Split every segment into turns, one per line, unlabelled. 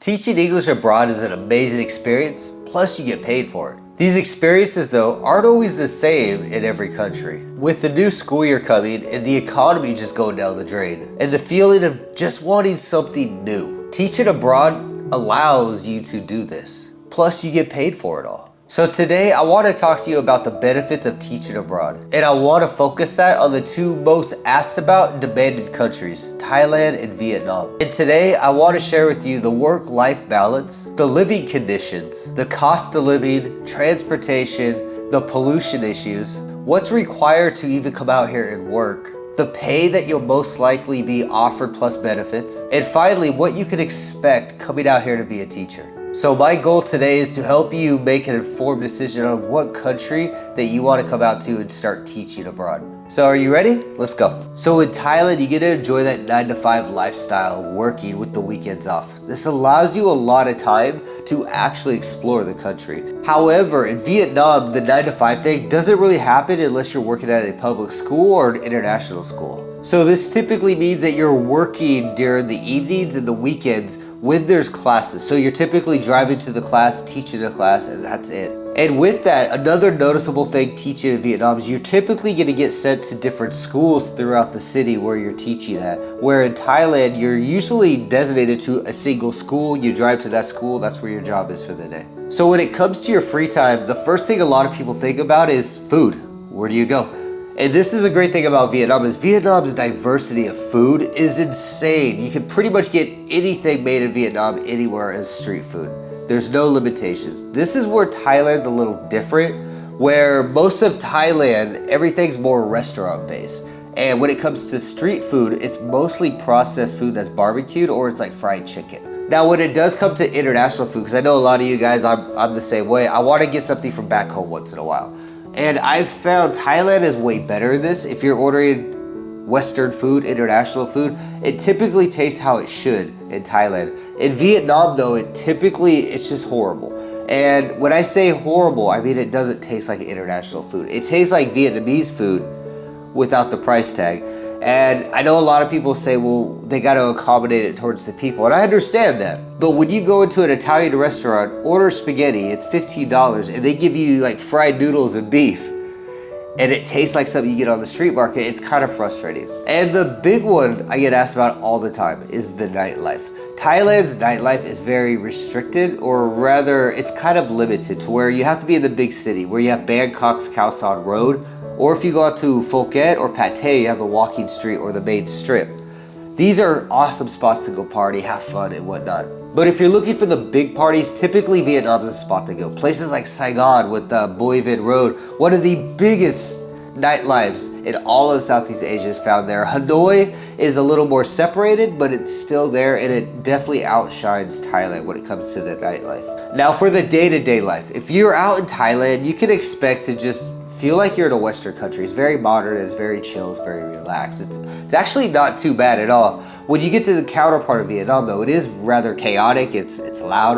Teaching English abroad is an amazing experience, plus you get paid for it. These experiences, though, aren't always the same in every country. With the new school year coming and the economy just going down the drain, and the feeling of just wanting something new, teaching abroad allows you to do this. Plus, you get paid for it all. So today, I want to talk to you about the benefits of teaching abroad. And I want to focus that on the two most asked about and demanded countries, Thailand and Vietnam. And today, I want to share with you the work-life balance, the living conditions, the cost of living, transportation, the pollution issues, what's required to even come out here and work, the pay that you'll most likely be offered plus benefits, and finally, what you can expect coming out here to be a teacher. So my goal today is to help you make an informed decision on what country that you want to come out to and start teaching abroad. So are you ready? Let's go. So in Thailand, you get to enjoy that 9-to-5 lifestyle, working with the weekends off. This allows you a lot of time to actually explore the country. However, in Vietnam, the 9-to-5 thing doesn't really happen unless you're working at a public school or an international school. So this typically means that you're working during the evenings and the weekends when there's classes. So you're typically driving to the class, teaching the class, and that's it. And with that, another noticeable thing teaching in Vietnam is you're typically going to get sent to different schools throughout the city where you're teaching at. Where in Thailand, you're usually designated to a single school. You drive to that school, that's where your job is for the day. So when it comes to your free time, the first thing a lot of people think about is food. Where do you go? And this is a great thing about Vietnam is Vietnam's diversity of food is insane. You can pretty much get anything made in Vietnam anywhere as street food. There's no limitations. This is where Thailand's a little different, where most of Thailand, everything's more restaurant based. And when it comes to street food, it's mostly processed food that's barbecued or it's like fried chicken. Now, when it does come to international food, because I know a lot of you guys, I'm the same way, I want to get something from back home once in a while. And I've found Thailand is way better at this. If you're ordering Western food, international food, it typically tastes how it should in Thailand. In Vietnam though, it's just horrible. And when I say horrible, I mean it doesn't taste like international food. It tastes like Vietnamese food without the price tag. And I know a lot of people say, well, they got to accommodate it towards the people. And I understand that. But when you go into an Italian restaurant, order spaghetti, it's $15, and they give you like fried noodles and beef, and it tastes like something you get on the street market, it's kind of frustrating. And the big one I get asked about all the time is the nightlife. Thailand's nightlife is very restricted, or rather, it's kind of limited to where you have to be in the big city, where you have Bangkok's Khao San Road, or if you go out to Phuket or Pattaya, you have the walking street or the main strip. These are awesome spots to go party, have fun, and whatnot. But if you're looking for the big parties, typically Vietnam's a spot to go. Places like Saigon with Boi Vinh Road, one of the biggest nightlives in all of Southeast Asia is found there. Hanoi is a little more separated, but it's still there, and it definitely outshines Thailand when it comes to the nightlife. Now for the day-to-day life, if you're out in Thailand, you can expect to just feel like you're in a Western country. It's very modern, it's very chill, it's very relaxed. It's actually not too bad at all. When you get to the counterpart of Vietnam though, it is rather chaotic, it's loud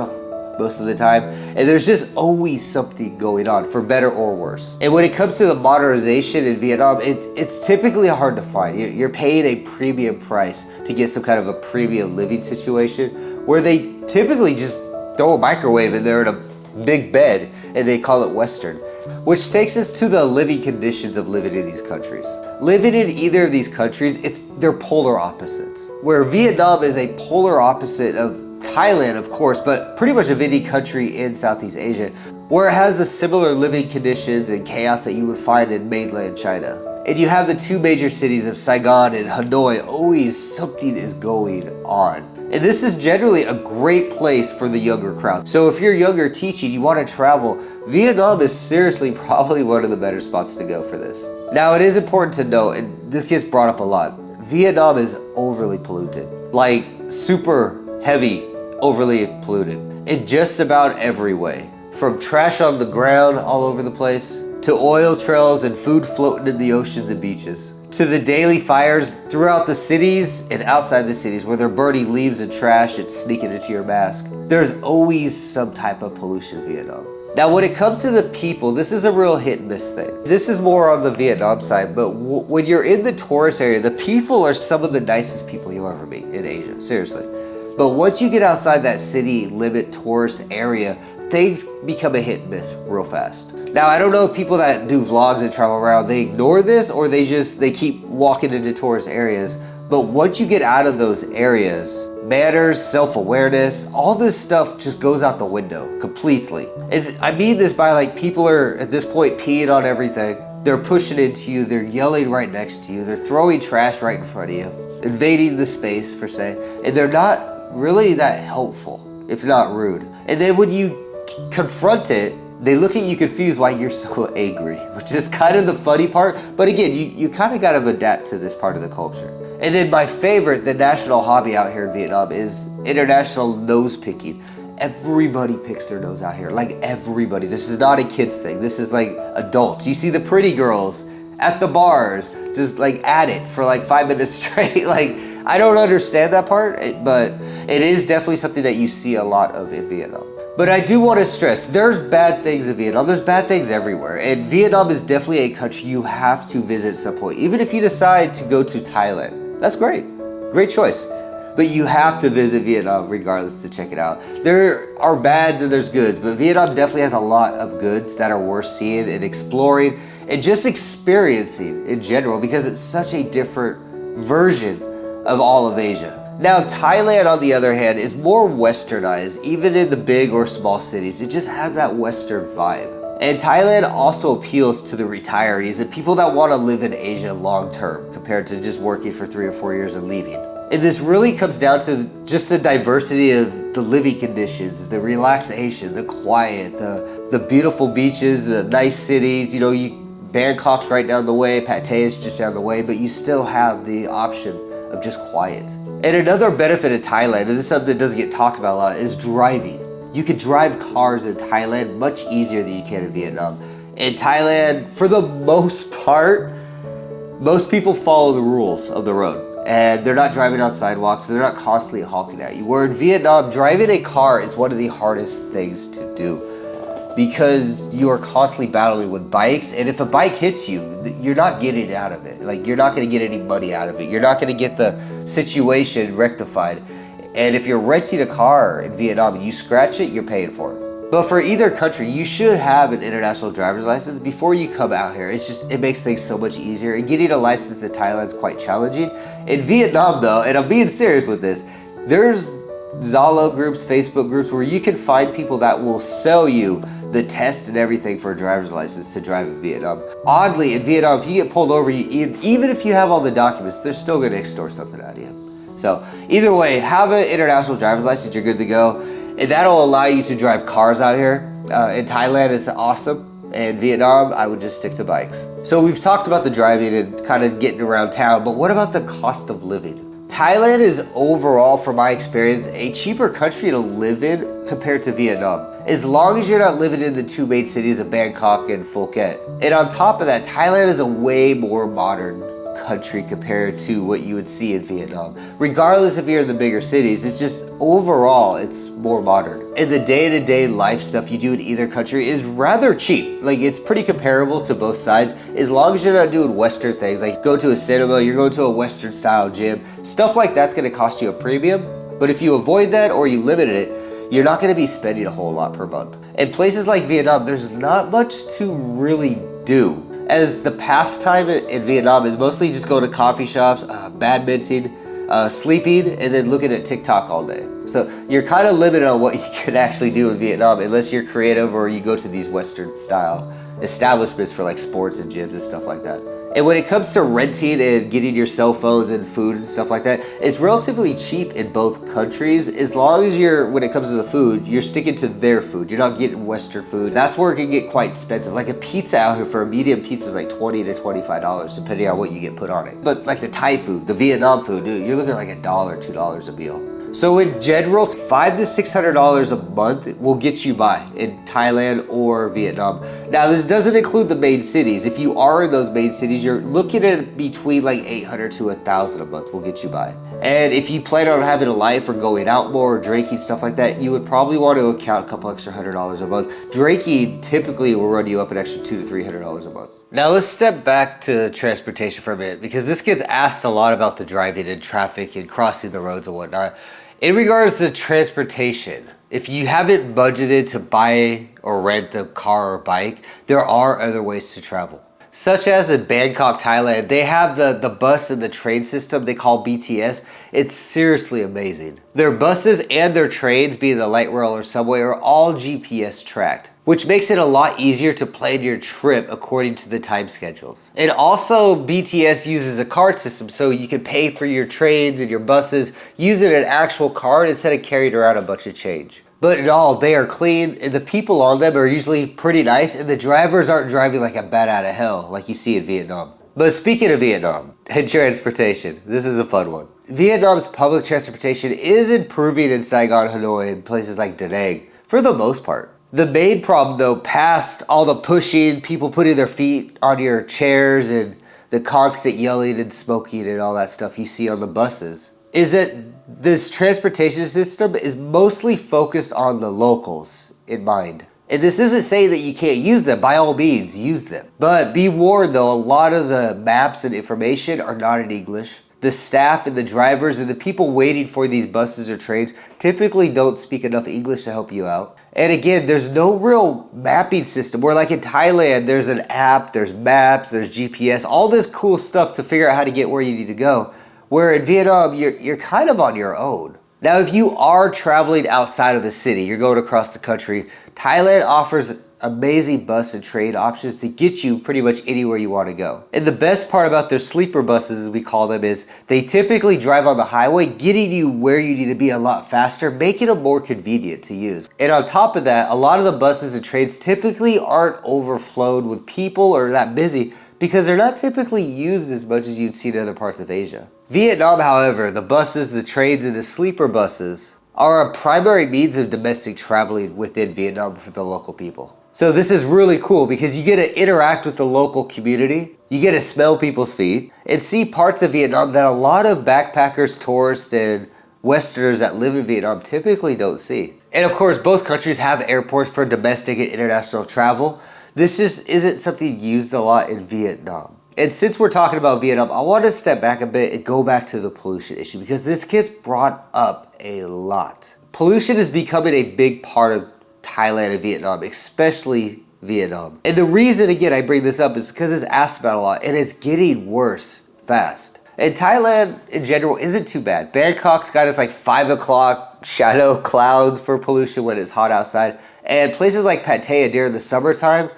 most of the time, and there's just always something going on, for better or worse. And when it comes to the modernization in Vietnam, it's typically hard to find. You're paying a premium price to get some kind of a premium living situation, where they typically just throw a microwave in there and a big bed, and they call it Western. Which takes us to the living conditions of living in these countries. Living in either of these countries, they're polar opposites. Where Vietnam is a polar opposite of Thailand, of course, but pretty much of any country in Southeast Asia, where it has the similar living conditions and chaos that you would find in mainland China. And you have the two major cities of Saigon and Hanoi, always something is going on. And this is generally a great place for the younger crowd. So if you're younger teaching, you want to travel, Vietnam is seriously probably one of the better spots to go for this. Now it is important to note, and this gets brought up a lot, Vietnam is overly polluted. Like super heavy, overly polluted in just about every way. From trash on the ground all over the place, to oil trails and food floating in the oceans and beaches, to the daily fires throughout the cities and outside the cities where they're burning leaves and trash and sneaking into your mask. There's always some type of pollution in Vietnam. Now when it comes to the people, this is a real hit and miss thing. This is more on the Vietnam side, but when you're in the tourist area, the people are some of the nicest people you'll ever meet in Asia, seriously. But once you get outside that city limit tourist area, things become a hit and miss real fast. Now, I don't know if people that do vlogs and travel around, they ignore this or they keep walking into tourist areas. But once you get out of those areas, manners, self-awareness, all this stuff just goes out the window completely. And I mean this by like people are at this point peeing on everything. They're pushing into you, they're yelling right next to you, they're throwing trash right in front of you, invading the space per se, and they're not really that helpful, if not rude. And then when you confront it, they look at you confused why you're so angry, which is kind of the funny part. But again, you kind of got to adapt to this part of the culture. And then my favorite, the national hobby out here in Vietnam is international nose picking. Everybody picks their nose out here, like everybody. This is not a kid's thing. This is like adults. You see the pretty girls at the bars, just like at it for like 5 minutes straight. Like, I don't understand that part, but it is definitely something that you see a lot of in Vietnam. But I do want to stress, there's bad things in Vietnam. There's bad things everywhere. And Vietnam is definitely a country you have to visit at some point. Even if you decide to go to Thailand, that's great. Great choice. But you have to visit Vietnam regardless to check it out. There are bads and there's goods, but Vietnam definitely has a lot of goods that are worth seeing and exploring and just experiencing in general, because it's such a different version of all of Asia. Now, Thailand, on the other hand, is more westernized, even in the big or small cities. It just has that Western vibe. And Thailand also appeals to the retirees and people that want to live in Asia long term compared to just working for 3 or 4 years and leaving. And this really comes down to just the diversity of the living conditions, the relaxation, the quiet, the beautiful beaches, the nice cities. You know, Bangkok's right down the way, Pate is just down the way, but you still have the option of just quiet. And another benefit of Thailand, and this is something that doesn't get talked about a lot, is driving. You can drive cars in Thailand much easier than you can in Vietnam. In Thailand, for the most part, most people follow the rules of the road. And they're not driving on sidewalks, so they're not constantly honking at you. Where in Vietnam, driving a car is one of the hardest things to do because you are constantly battling with bikes. And if a bike hits you, you're not getting out of it. Like, you're not gonna get any money out of it. You're not gonna get the situation rectified. And if you're renting a car in Vietnam and you scratch it, you're paying for it. But for either country, you should have an international driver's license before you come out here. It makes things so much easier. And getting a license in Thailand is quite challenging. In Vietnam though, and I'm being serious with this, there's Zalo groups, Facebook groups where you can find people that will sell you the test and everything for a driver's license to drive in Vietnam. Oddly, in Vietnam, if you get pulled over, even if you have all the documents, they're still gonna extort something out of you. So either way, have an international driver's license, you're good to go. And that'll allow you to drive cars out here. In Thailand, it's awesome. In Vietnam, I would just stick to bikes. So we've talked about the driving and kind of getting around town, but what about the cost of living? Thailand is overall, from my experience, a cheaper country to live in compared to Vietnam, as long as you're not living in the 2 main cities of Bangkok and Phuket. And on top of that, Thailand is a way more modern country compared to what you would see in Vietnam. Regardless if you're in the bigger cities, it's just overall, it's more modern. And the day-to-day life stuff you do in either country is rather cheap. Like, it's pretty comparable to both sides, as long as you're not doing Western things, like go to a cinema, you're going to a Western style gym, stuff like that's gonna cost you a premium. But if you avoid that or you limit it, you're not gonna be spending a whole lot per month. In places like Vietnam, there's not much to really do, as the pastime in Vietnam is mostly just going to coffee shops, badminton, sleeping, and then looking at TikTok all day. So you're kind of limited on what you can actually do in Vietnam unless you're creative or you go to these Western style establishments for like sports and gyms and stuff like that. And when it comes to renting and getting your cell phones and food and stuff like that, it's relatively cheap in both countries, as long as when it comes to the food, you're sticking to their food. You're not getting Western food. That's where it can get quite expensive. Like a pizza out here for a medium pizza is like $20 to $25, depending on what you get put on it. But like the Thai food, the Vietnam food, dude, you're looking at like $1, $2 a meal. So in general, $500 to $600 a month will get you by in Thailand or Vietnam. Now, this doesn't include the main cities. If you are in those main cities, you're looking at between like $800 to $1,000 a month will get you by. And if you plan on having a life or going out more or drinking, stuff like that, you would probably want to account a couple extra $100 a month. Drinking typically will run you up an extra $200 to $300 a month. Now let's step back to transportation for a minute, because this gets asked a lot about the driving and traffic and crossing the roads and whatnot. In regards to transportation, if you haven't budgeted to buy or rent a car or bike, there are other ways to travel. Such as in Bangkok, Thailand, they have the bus and the train system they call BTS. It's seriously amazing. Their buses and their trains, being the light rail or subway, are all GPS tracked, which makes it a lot easier to plan your trip according to the time schedules. And also BTS uses a card system, so you can pay for your trains and your buses using an actual card instead of carrying around a bunch of change. But in all, they are clean, and the people on them are usually pretty nice, and the drivers aren't driving like a bat out of hell like you see in Vietnam. But speaking of Vietnam and transportation, this is a fun one. Vietnam's public transportation is improving in Saigon, Hanoi, and places like Da Nang, for the most part. The main problem though, past all the pushing, people putting their feet on your chairs, and the constant yelling and smoking and all that stuff you see on the buses, is that this transportation system is mostly focused on the locals in mind. And this isn't saying that you can't use them. By all means, use them. But be warned though, a lot of the maps and information are not in English. The staff and the drivers and the people waiting for these buses or trains typically don't speak enough English to help you out. And again, there's no real mapping system where, like in Thailand, there's an app, there's maps, there's GPS, all this cool stuff to figure out how to get where you need to go. Where in Vietnam, you're kind of on your own. Now, if you are traveling outside of the city, you're going across the country, Thailand offers amazing bus and train options to get you pretty much anywhere you want to go. And the best part about their sleeper buses, as we call them, is they typically drive on the highway, getting you where you need to be a lot faster, making them more convenient to use. And on top of that, a lot of the buses and trains typically aren't overflowed with people or that busy because they're not typically used as much as you'd see in other parts of Asia. Vietnam, however, the buses, the trains, and the sleeper buses are a primary means of domestic traveling within Vietnam for the local people. So this is really cool because you get to interact with the local community, you get to smell people's feet, and see parts of Vietnam that a lot of backpackers, tourists, and Westerners that live in Vietnam typically don't see. And of course, both countries have airports for domestic and international travel. This just isn't something used a lot in Vietnam. And since we're talking about Vietnam, I want to step back a bit and go back to the pollution issue because this gets brought up a lot. Pollution is becoming a big part of Thailand and Vietnam, especially Vietnam. And the reason, again, I bring this up is because it's asked about a lot and it's getting worse fast. And Thailand in general isn't too bad. Bangkok's got us like 5 o'clock shadow clouds for pollution when it's hot outside. And places like Pattaya during the summertime,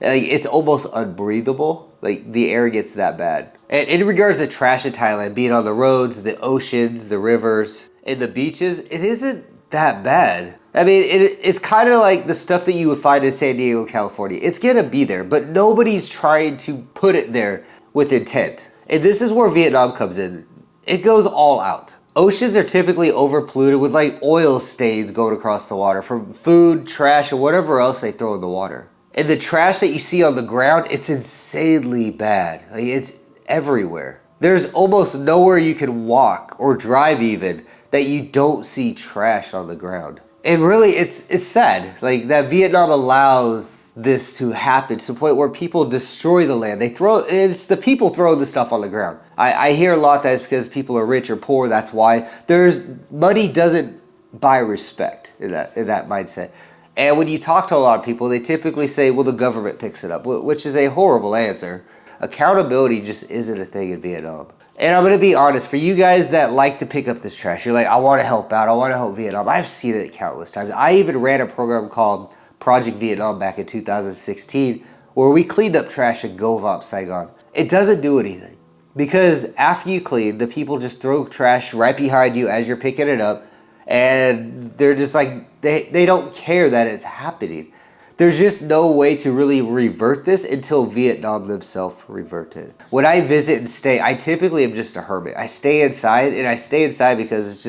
it's almost unbreathable. Like the air gets that bad. And in regards to trash in Thailand, being on the roads, the oceans, the rivers, and the beaches, it isn't that bad. I mean, it's kind of like the stuff that you would find in San Diego, California. It's gonna be there, but nobody's trying to put it there with intent. And this is where Vietnam comes in. It goes all out. Oceans are typically overpolluted with like oil stains going across the water from food, trash, or whatever else they throw in the water. And the trash that you see on the ground, it's insanely bad. Like, it's everywhere. There's almost nowhere you can walk or drive even that you don't see trash on the ground. And really, it's sad. Like that Vietnam allows this to happen to the point where people destroy the land. It's the people throwing the stuff on the ground. I hear a lot that it's because people are rich or poor. That's why. Money doesn't buy respect in that mindset. And when you talk to a lot of people, they typically say, well, the government picks it up, which is a horrible answer. Accountability just isn't a thing in Vietnam. And I'm going to be honest, for you guys that like to pick up this trash, you're like, I want to help out, I want to help Vietnam. I've seen it countless times. I even ran a program called Project Vietnam back in 2016 where we cleaned up trash in Go Vop, Saigon. It doesn't do anything because after you clean, the people just throw trash right behind you as you're picking it up. And they're just like, they don't care that it's happening. There's just no way to really revert this until Vietnam themselves revert it. When I visit and stay, I typically am just a hermit. I stay inside, and I stay inside because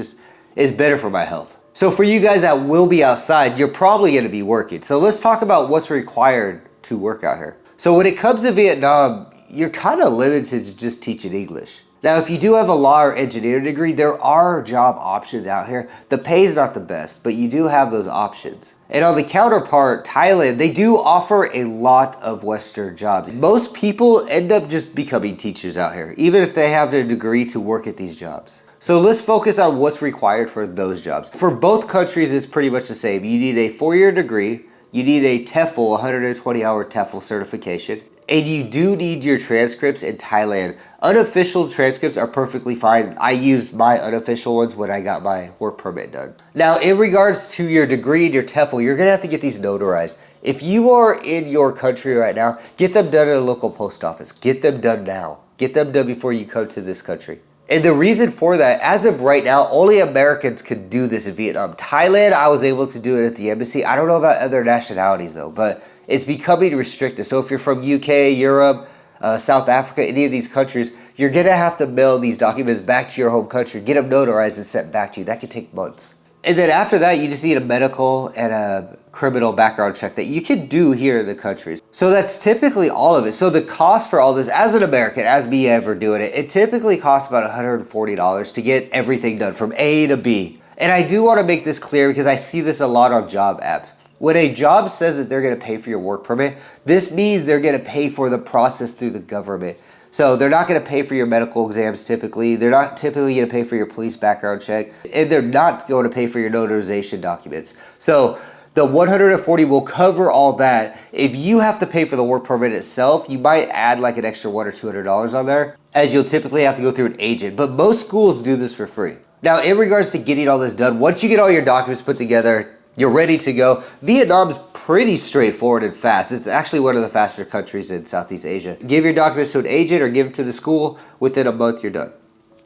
it's better for my health. So for you guys that will be outside, you're probably going to be working. So let's talk about what's required to work out here. So when it comes to Vietnam, you're kind of limited to just teaching English. Now, if you do have a law or engineering degree, there are job options out here. The pay is not the best, but you do have those options. And on the counterpart, Thailand, they do offer a lot of Western jobs. Most people end up just becoming teachers out here, even if they have their degree to work at these jobs. So let's focus on what's required for those jobs. For both countries, it's pretty much the same. You need a 4-year degree, you need a TEFL, 120-hour TEFL certification, and you do need your transcripts in Thailand. Unofficial transcripts are perfectly fine. I used my unofficial ones when I got my work permit done. Now, in regards to your degree and your TEFL, you're gonna have to get these notarized. If you are in your country right now, get them done at a local post office. Get them done now. Get them done before you come to this country. And the reason for that, as of right now, only Americans could do this in Vietnam. Thailand, I was able to do it at the embassy. I don't know about other nationalities though, but it's becoming restricted. So if you're from UK, Europe, South Africa, any of these countries, you're gonna have to mail these documents back to your home country, get them notarized and sent back to you. That could take months. And then after that, you just need a medical and a criminal background check that you can do here in the countries. So that's typically all of it. So the cost for all this, as an American, as me ever doing it, it typically costs about $140 to get everything done from A to B. And I do want to make this clear because I see this a lot on job apps. When a job says that they're going to pay for your work permit, this means they're going to pay for the process through the government. So they're not going to pay for your medical exams typically. They're not typically going to pay for your police background check. And they're not going to pay for your notarization documents. So the $140 will cover all that. If you have to pay for the work permit itself, you might add like an extra $100 or $200 on there, as you'll typically have to go through an agent. But most schools do this for free. Now, in regards to getting all this done, once you get all your documents put together, you're ready to go. Vietnam's pretty straightforward and fast. It's actually one of the faster countries in Southeast Asia. Give your documents to an agent or give them to the school. Within a month, you're done.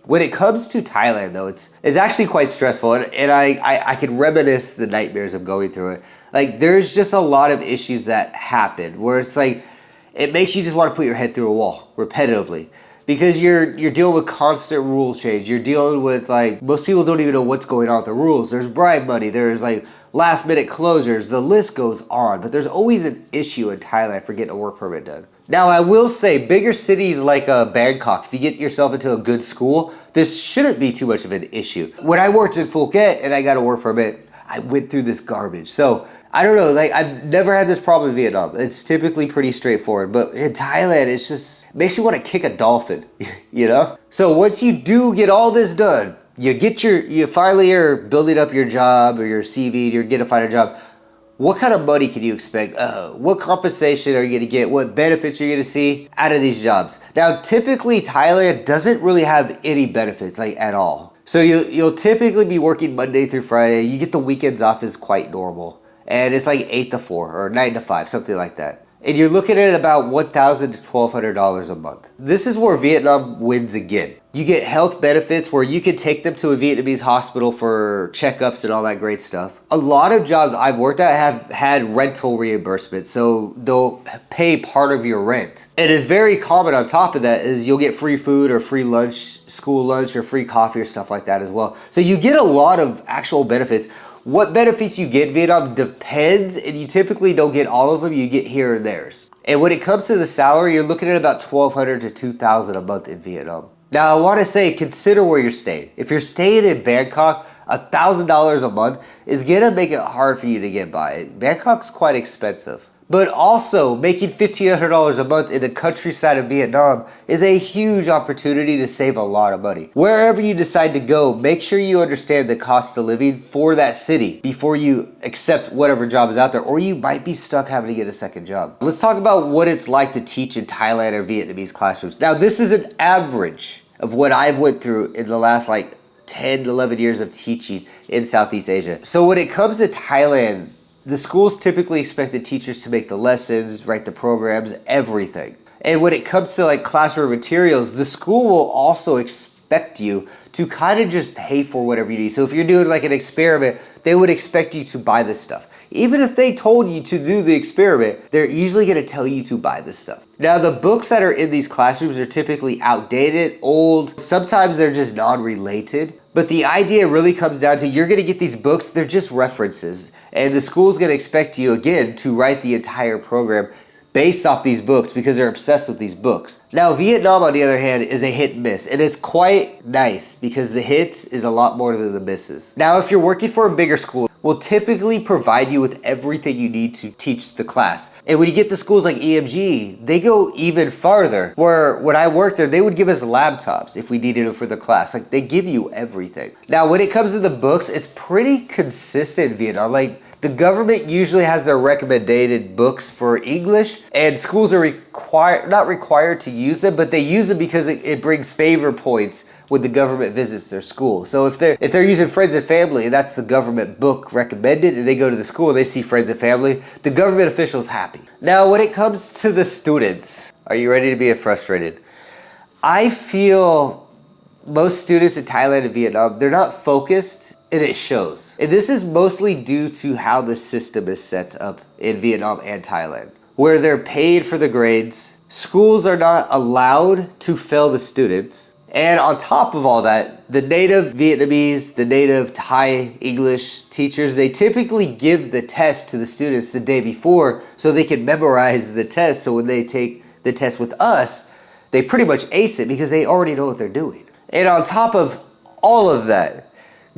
When it comes to Thailand, though, it's actually quite stressful, and I can reminisce the nightmares of going through it. Like, there's just a lot of issues that happen where it's like, it makes you just want to put your head through a wall repetitively. Because you're dealing with constant rule change. You're dealing with, like, most people don't even know what's going on with the rules. There's bribe money. There's, like, last minute closures. The list goes on. But there's always an issue in Thailand for getting a work permit done. Now, I will say, bigger cities like Bangkok, if you get yourself into a good school, this shouldn't be too much of an issue. When I worked in Phuket and I got a work permit, I went through this garbage. So, I don't know, like, I've never had this problem in Vietnam. It's typically pretty straightforward, but in Thailand, it's just, makes me want to kick a dolphin, you know? So once you do get all this done, you finally are building up your job or your CV, you're going to find a job. What kind of money can you expect? What compensation are you going to get? What benefits are you going to see out of these jobs? Now, typically, Thailand doesn't really have any benefits, like, at all. So you'll typically be working Monday through Friday. You get the weekends off is quite normal. And it's like 8 to 4 or 9 to 5, something like that. And you're looking at about $1,000 to $1,200 a month. This is where Vietnam wins again. You get health benefits where you can take them to a Vietnamese hospital for checkups and all that great stuff. A lot of jobs I've worked at have had rental reimbursement, so they'll pay part of your rent. It is very common on top of that is you'll get free food or free lunch, school lunch, or free coffee or stuff like that as well. So you get a lot of actual benefits. What benefits you get in Vietnam depends, and you typically don't get all of them, you get here and theirs. And when it comes to the salary, you're looking at about $1,200 to $2,000 a month in Vietnam. Now, I want to say, consider where you're staying. If you're staying in Bangkok, $1,000 a month is going to make it hard for you to get by. Bangkok's quite expensive. But also, making $1,500 a month in the countryside of Vietnam is a huge opportunity to save a lot of money. Wherever you decide to go, make sure you understand the cost of living for that city before you accept whatever job is out there, or you might be stuck having to get a second job. Let's talk about what it's like to teach in Thailand or Vietnamese classrooms. Now, this is an average of what I've went through in the last 10 to 11 years of teaching in Southeast Asia. So when it comes to Thailand, the schools typically expect the teachers to make the lessons, write the programs, everything. And when it comes to classroom materials, the school will also expect you to kind of just pay for whatever you need. So if you're doing an experiment, they would expect you to buy this stuff. Even if they told you to do the experiment, they're usually going to tell you to buy this stuff. Now, the books that are in these classrooms are typically outdated, old. Sometimes they're just non-related. But the idea really comes down to you're going to get these books, they're just references. And the school's going to expect you, again, to write the entire program based off these books because they're obsessed with these books. Now, Vietnam, on the other hand, is a hit and miss. And it's quite nice because the hits is a lot more than the misses. Now, if you're working for a bigger school, will typically provide you with everything you need to teach the class. And when you get to schools like EMG, they go even farther. Where when I worked there, they would give us laptops if we needed them for the class. Like, they give you everything. Now, when it comes to the books, it's pretty consistent in Vietnam. Like, the government usually has their recommended books for English, and schools are not required to use them, but they use them because it brings favor points when the government visits their school. So if they're using Friends and Family, and that's the government book recommended, and they go to the school and they see Friends and Family, the government official's happy. Now, when it comes to the students, are you ready to be frustrated? I feel most students in Thailand and Vietnam, they're not focused, and it shows. And this is mostly due to how the system is set up in Vietnam and Thailand, where they're paid for the grades. Schools are not allowed to fail the students. And on top of all that, the native Vietnamese, the native Thai English teachers, they typically give the test to the students the day before so they can memorize the test. So when they take the test with us, they pretty much ace it because they already know what they're doing. And on top of all of that,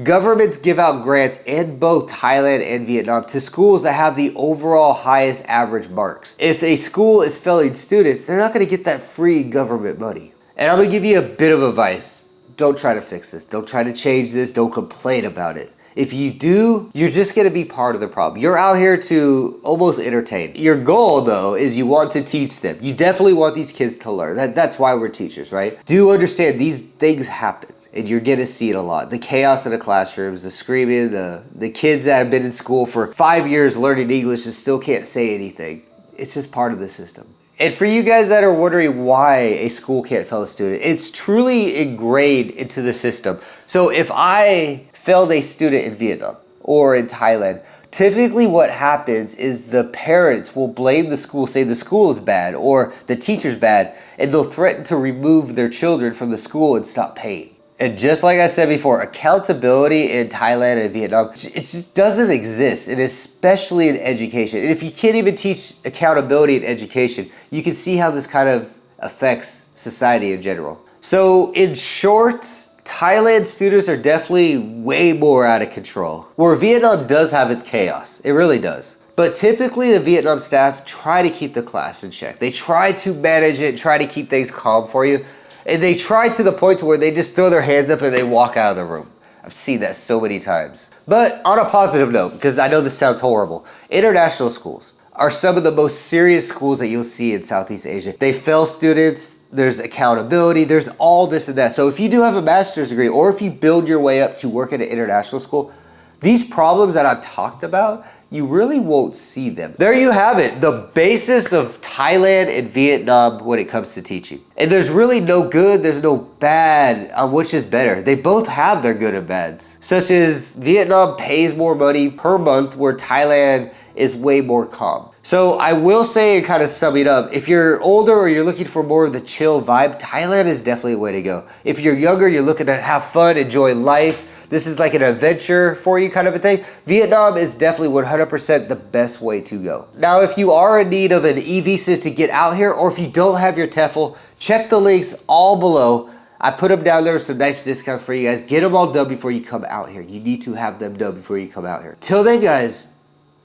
governments give out grants in both Thailand and Vietnam to schools that have the overall highest average marks. If a school is failing students, they're not going to get that free government money. And I'm going to give you a bit of advice. Don't try to fix this. Don't try to change this. Don't complain about it. If you do, you're just going to be part of the problem. You're out here to almost entertain. Your goal, though, is you want to teach them. You definitely want these kids to learn. That's why we're teachers, right? Do understand these things happen, and you're going to see it a lot. The chaos in the classrooms, the screaming, the kids that have been in school for 5 years learning English and still can't say anything. It's just part of the system. And for you guys that are wondering why a school can't fail a student, it's truly ingrained into the system. So if I failed a student in Vietnam or in Thailand, typically what happens is the parents will blame the school, say the school is bad or the teacher's bad, and they'll threaten to remove their children from the school and stop paying. And just like I said before, accountability in Thailand and Vietnam, it just doesn't exist, and especially in education. And if you can't even teach accountability in education, you can see how this kind of affects society in general. So in short, Thailand students are definitely way more out of control, where Vietnam does have its chaos. It really does. But typically the Vietnam staff try to keep the class in check. They try to manage it, try to keep things calm for you. And they try to the point to where they just throw their hands up and they walk out of the room. I've seen that so many times. But on a positive note, because I know this sounds horrible, international schools are some of the most serious schools that you'll see in Southeast Asia. They fail students, there's accountability, there's all this and that. So if you do have a master's degree or if you build your way up to work at an international school, these problems that I've talked about, you really won't see them. There you have it, the basis of Thailand and Vietnam when it comes to teaching. And there's really no good, there's no bad on which is better. They both have their good and bads. Such as Vietnam pays more money per month where Thailand is way more calm. So I will say, and kind of sum it up, if you're older or you're looking for more of the chill vibe, Thailand is definitely a way to go. If you're younger, you're looking to have fun, enjoy life, this is like an adventure for you kind of a thing, Vietnam is definitely 100% the best way to go. Now, if you are in need of an e-visa to get out here, or if you don't have your TEFL, check the links all below. I put them down there with some nice discounts for you guys. Get them all done before you come out here. You need to have them done before you come out here. Till then, guys,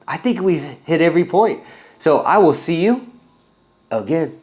I think we've hit every point. So I will see you again.